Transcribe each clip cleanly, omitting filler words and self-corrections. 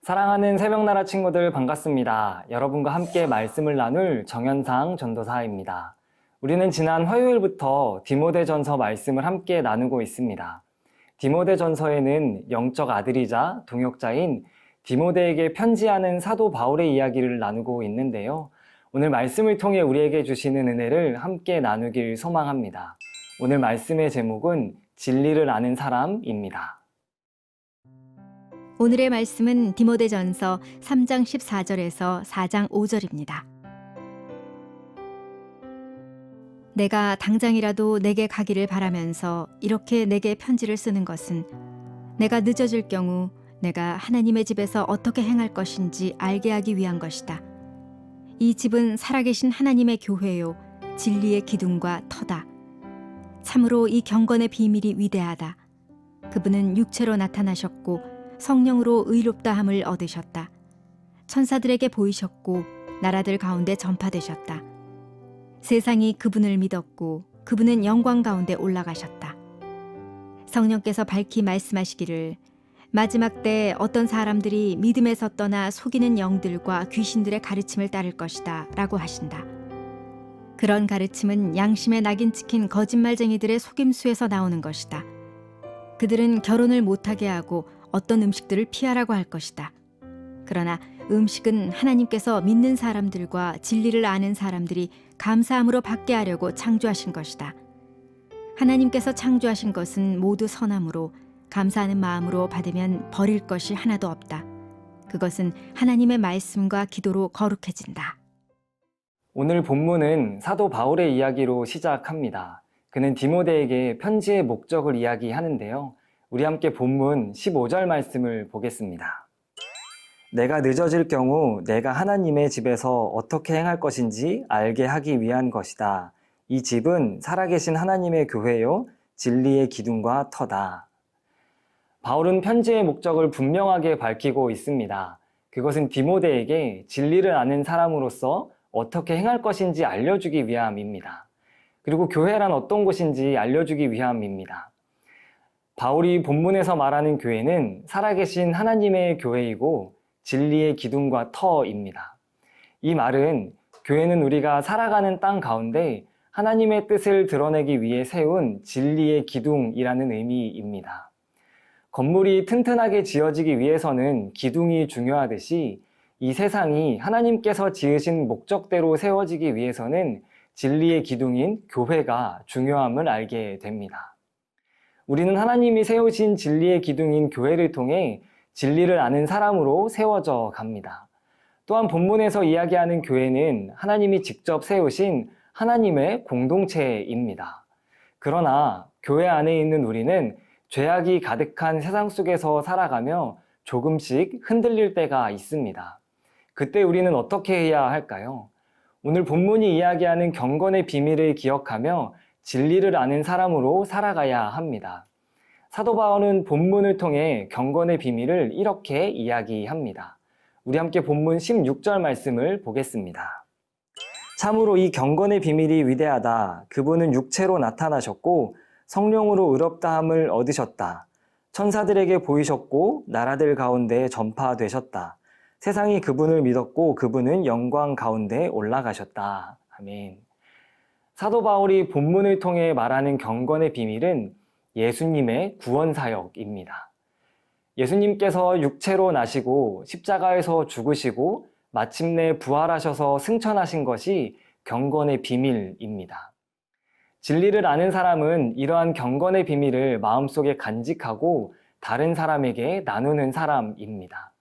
사랑하는 새벽나라 친구들 반갑습니다. 여러분과 함께 말씀을 나눌 정현상 전도사입니다. 우리는 지난 화요일부터 디모데전서 말씀을 함께 나누고 있습니다. 디모데전서에는 영적 아들이자 동역자인 디모데에게 편지하는 사도 바울의 이야기를 나누고 있는데요. 오늘 말씀을 통해 우리에게 주시는 은혜를 함께 나누길 소망합니다. 오늘 말씀의 제목은 진리를 아는 사람입니다. 오늘의 말씀은 디모데전서 3장 14절에서 4장 5절입니다. 내가 당장이라도 내게 가기를 바라면서 이렇게 내게 편지를 쓰는 것은 내가 늦어질 경우 내가 하나님의 집에서 어떻게 행할 것인지 알게 하기 위한 것이다. 이 집은 살아계신 하나님의 교회요 진리의 기둥과 터다. 참으로 이 경건의 비밀이 위대하다. 그분은 육체로 나타나셨고 성령으로 의롭다함을 얻으셨다. 천사들에게 보이셨고 나라들 가운데 전파되셨다. 세상이 그분을 믿었고 그분은 영광 가운데 올라가셨다. 성령께서 밝히 말씀하시기를 마지막 때 어떤 사람들이 믿음에서 떠나 속이는 영들과 귀신들의 가르침을 따를 것이다 라고 하신다. 그런 가르침은 양심에 낙인 찍힌 거짓말쟁이들의 속임수에서 나오는 것이다. 그들은 결혼을 못하게 하고 어떤 음식들을 피하라고 할 것이다. 그러나 음식은 하나님께서 믿는 사람들과 진리를 아는 사람들이 감사함으로 받게 하려고 창조하신 것이다. 하나님께서 창조하신 것은 모두 선함으로 감사하는 마음으로 받으면 버릴 것이 하나도 없다. 그것은 하나님의 말씀과 기도로 거룩해진다. 오늘 본문은 사도 바울의 이야기로 시작합니다. 그는 디모데에게 편지의 목적을 이야기하는데요. 우리 함께 본문 15절 말씀을 보겠습니다. 내가 늦어질 경우 내가 하나님의 집에서 어떻게 행할 것인지 알게 하기 위한 것이다. 이 집은 살아계신 하나님의 교회요 진리의 기둥과 터다. 바울은 편지의 목적을 분명하게 밝히고 있습니다. 그것은 디모데에게 진리를 아는 사람으로서 어떻게 행할 것인지 알려주기 위함입니다. 그리고 교회란 어떤 곳인지 알려주기 위함입니다. 바울이 본문에서 말하는 교회는 살아계신 하나님의 교회이고 진리의 기둥과 터입니다. 이 말은 교회는 우리가 살아가는 땅 가운데 하나님의 뜻을 드러내기 위해 세운 진리의 기둥이라는 의미입니다. 건물이 튼튼하게 지어지기 위해서는 기둥이 중요하듯이 이 세상이 하나님께서 지으신 목적대로 세워지기 위해서는 진리의 기둥인 교회가 중요함을 알게 됩니다. 우리는 하나님이 세우신 진리의 기둥인 교회를 통해 진리를 아는 사람으로 세워져 갑니다. 또한 본문에서 이야기하는 교회는 하나님이 직접 세우신 하나님의 공동체입니다. 그러나 교회 안에 있는 우리는 죄악이 가득한 세상 속에서 살아가며 조금씩 흔들릴 때가 있습니다. 그때 우리는 어떻게 해야 할까요? 오늘 본문이 이야기하는 경건의 비밀을 기억하며 진리를 아는 사람으로 살아가야 합니다. 사도 바울은 본문을 통해 경건의 비밀을 이렇게 이야기합니다. 우리 함께 본문 16절 말씀을 보겠습니다. 참으로 이 경건의 비밀이 위대하다. 그분은 육체로 나타나셨고 성령으로 의롭다함을 얻으셨다. 천사들에게 보이셨고 나라들 가운데 전파되셨다. 세상이 그분을 믿었고 그분은 영광 가운데 올라가셨다. 아멘. 사도 바울이 본문을 통해 말하는 경건의 비밀은 예수님의 구원 사역입니다. 예수님께서 육체로 나시고 십자가에서 죽으시고 마침내 부활하셔서 승천하신 것이 경건의 비밀입니다. 진리를 아는 사람은 이러한 경건의 비밀을 마음속에 간직하고 다른 사람에게 나누는 사람입니다.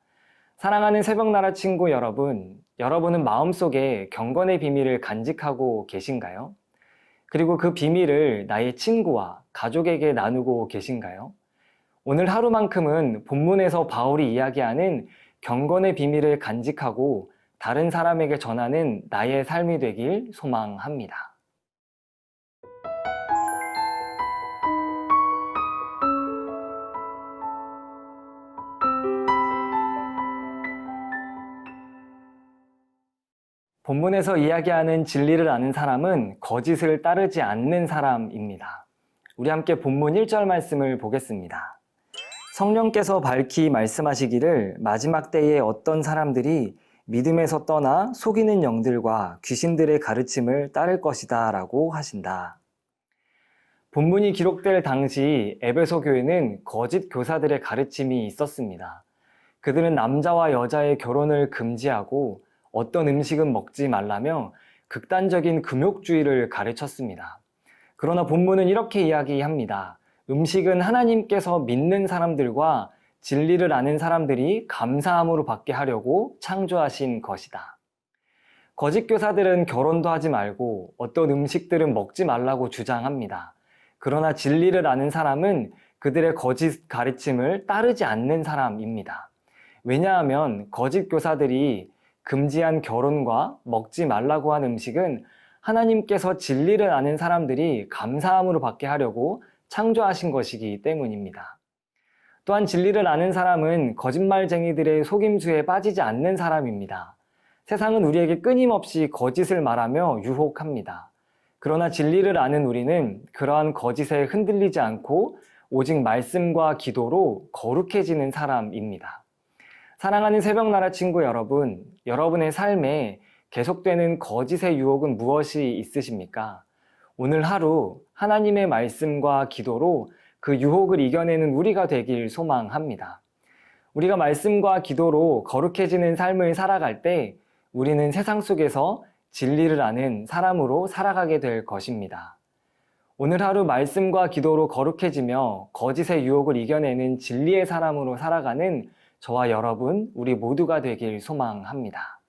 사랑하는 새벽나라 친구 여러분, 여러분은 마음속에 경건의 비밀을 간직하고 계신가요? 그리고 그 비밀을 나의 친구와 가족에게 나누고 계신가요? 오늘 하루만큼은 본문에서 바울이 이야기하는 경건의 비밀을 간직하고 다른 사람에게 전하는 나의 삶이 되길 소망합니다. 본문에서 이야기하는 진리를 아는 사람은 거짓을 따르지 않는 사람입니다. 우리 함께 본문 1절 말씀을 보겠습니다. 성령께서 밝히 말씀하시기를 마지막 때에 어떤 사람들이 믿음에서 떠나 속이는 영들과 귀신들의 가르침을 따를 것이다 라고 하신다. 본문이 기록될 당시 에베소 교회는 거짓 교사들의 가르침이 있었습니다. 그들은 남자와 여자의 결혼을 금지하고 어떤 음식은 먹지 말라며 극단적인 금욕주의를 가르쳤습니다. 그러나 본문은 이렇게 이야기합니다. 음식은 하나님께서 믿는 사람들과 진리를 아는 사람들이 감사함으로 받게 하려고 창조하신 것이다. 거짓 교사들은 결혼도 하지 말고 어떤 음식들은 먹지 말라고 주장합니다. 그러나 진리를 아는 사람은 그들의 거짓 가르침을 따르지 않는 사람입니다. 왜냐하면 거짓 교사들이 금지한 결혼과 먹지 말라고 한 음식은 하나님께서 진리를 아는 사람들이 감사함으로 받게 하려고 창조하신 것이기 때문입니다. 또한 진리를 아는 사람은 거짓말쟁이들의 속임수에 빠지지 않는 사람입니다. 세상은 우리에게 끊임없이 거짓을 말하며 유혹합니다. 그러나 진리를 아는 우리는 그러한 거짓에 흔들리지 않고 오직 말씀과 기도로 거룩해지는 사람입니다. 사랑하는 새벽나라 친구 여러분, 여러분의 삶에 계속되는 거짓의 유혹은 무엇이 있으십니까? 오늘 하루 하나님의 말씀과 기도로 그 유혹을 이겨내는 우리가 되길 소망합니다. 우리가 말씀과 기도로 거룩해지는 삶을 살아갈 때 우리는 세상 속에서 진리를 아는 사람으로 살아가게 될 것입니다. 오늘 하루 말씀과 기도로 거룩해지며 거짓의 유혹을 이겨내는 진리의 사람으로 살아가는 저와 여러분, 우리 모두가 되길 소망합니다.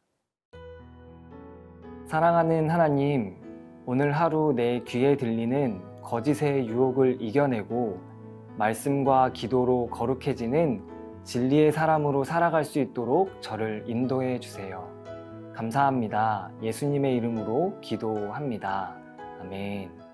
사랑하는 하나님, 오늘 하루 내 귀에 들리는 거짓의 유혹을 이겨내고 말씀과 기도로 거룩해지는 진리의 사람으로 살아갈 수 있도록 저를 인도해 주세요. 감사합니다. 예수님의 이름으로 기도합니다. 아멘.